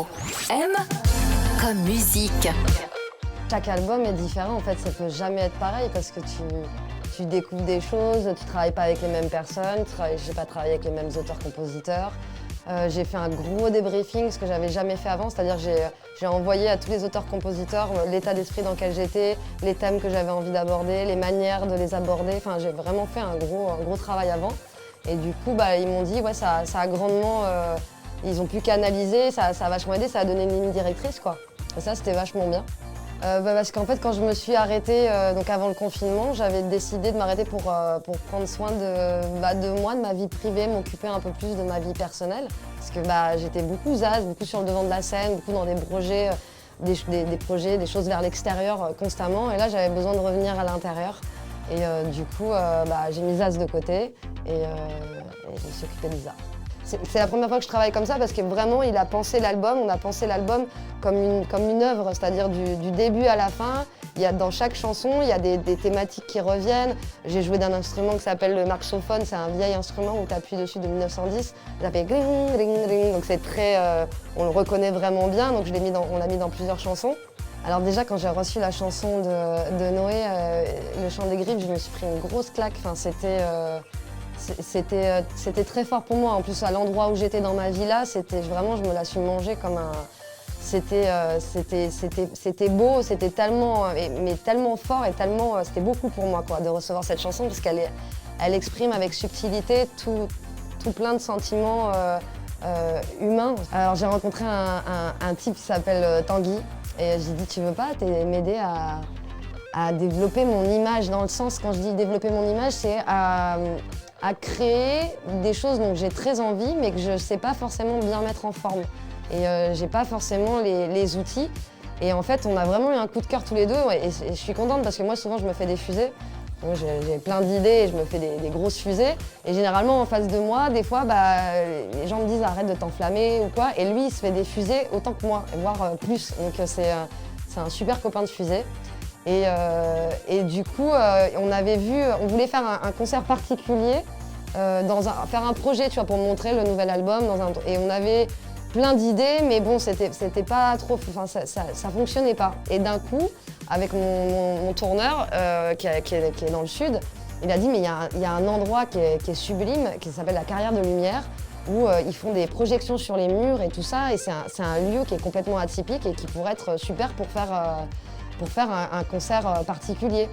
Radio. M comme musique. Chaque album est différent, en fait, ça peut jamais être pareil parce que tu découvres des choses, tu travailles pas avec les mêmes personnes, j'ai pas travaillé avec les mêmes auteurs-compositeurs. J'ai fait un gros débriefing, ce que j'avais jamais fait avant, c'est-à-dire j'ai envoyé à tous les auteurs-compositeurs l'état d'esprit dans lequel j'étais, les thèmes que j'avais envie d'aborder, les manières de les aborder. Enfin, j'ai vraiment fait un gros travail avant. Et du coup, ils m'ont dit, ouais, ça a grandement, ils ont pu canaliser, ça a vachement aidé, ça a donné une ligne directrice, quoi. Et ça, c'était vachement bien. Parce qu'en fait, quand je me suis arrêtée, donc avant le confinement, j'avais décidé de m'arrêter pour prendre soin de moi, de ma vie privée, m'occuper un peu plus de ma vie personnelle. Parce que j'étais beaucoup zaz, beaucoup sur le devant de la scène, beaucoup dans des projets, des choses vers l'extérieur constamment. Et là, j'avais besoin de revenir à l'intérieur. Et du coup, j'ai mis zaz de côté et je me suis occupée d'Isa. C'est la première fois que je travaille comme ça parce que vraiment, on a pensé l'album comme une œuvre, c'est-à-dire du début à la fin. Dans chaque chanson, il y a des thématiques qui reviennent. J'ai joué d'un instrument qui s'appelle le marxophone, c'est un vieil instrument où tu appuies dessus de 1910. Ça fait gling, gling, gling, donc c'est très, on le reconnaît vraiment bien, donc on l'a mis dans plusieurs chansons. Alors déjà, quand j'ai reçu la chanson de Noé, Le chant des griffes, je me suis pris une grosse claque. Enfin, c'était très fort pour moi. En plus, à l'endroit où j'étais dans ma vie là, vraiment, je me la suis mangée comme un... C'était beau, c'était tellement, mais tellement fort et tellement... C'était beaucoup pour moi, quoi, de recevoir cette chanson parce qu'elle exprime avec subtilité tout plein de sentiments humains. Alors, j'ai rencontré un type qui s'appelle Tanguy et j'ai dit, tu veux pas m'aider à développer mon image, dans le sens, quand je dis développer mon image, c'est à créer des choses dont j'ai très envie, mais que je ne sais pas forcément bien mettre en forme. Et j'ai pas forcément les outils. Et en fait, on a vraiment eu un coup de cœur tous les deux. Et je suis contente parce que moi, souvent, je me fais des fusées. J'ai plein d'idées et je me fais des grosses fusées. Et généralement, en face de moi, des fois, les gens me disent arrête de t'enflammer ou quoi. Et lui, il se fait des fusées autant que moi, voire plus. Donc c'est un super copain de fusée. Et du coup, on voulait faire un concert particulier, faire un projet, tu vois, pour montrer le nouvel album. Et on avait plein d'idées, mais bon, c'était pas trop, enfin, ça fonctionnait pas. Et d'un coup, avec mon tourneur, qui est dans le sud, il a dit, mais il y a un endroit qui est sublime, qui s'appelle la Carrière de Lumière, où ils font des projections sur les murs et tout ça. Et c'est un lieu qui est complètement atypique et qui pourrait être super pour faire un concert particulier.